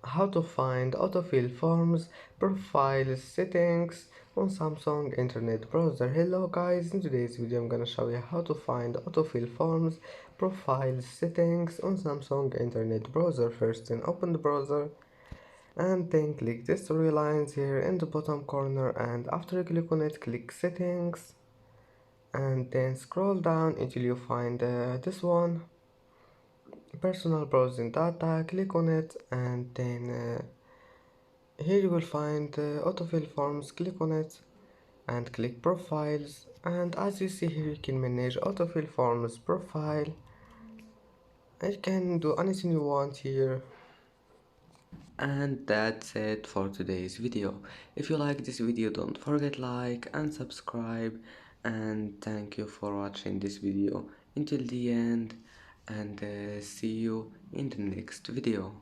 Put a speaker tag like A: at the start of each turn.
A: how to find autofill forms profile settings on Samsung internet browser. Hello guys, in today's video I'm gonna show you how to find autofill forms profile settings on Samsung internet browser. First, then open the browser and then click this three lines here in the bottom corner, and after you click on it, click settings and then scroll down until you find this one, personal browsing data. Click on it and then here you will find autofill forms. Click on it and click profiles, and as you see here you can manage autofill forms profile and you can do anything you want here. And that's it for today's video. If you like this video, don't forget like and subscribe, and thank you for watching this video until the end, and see you in the next video.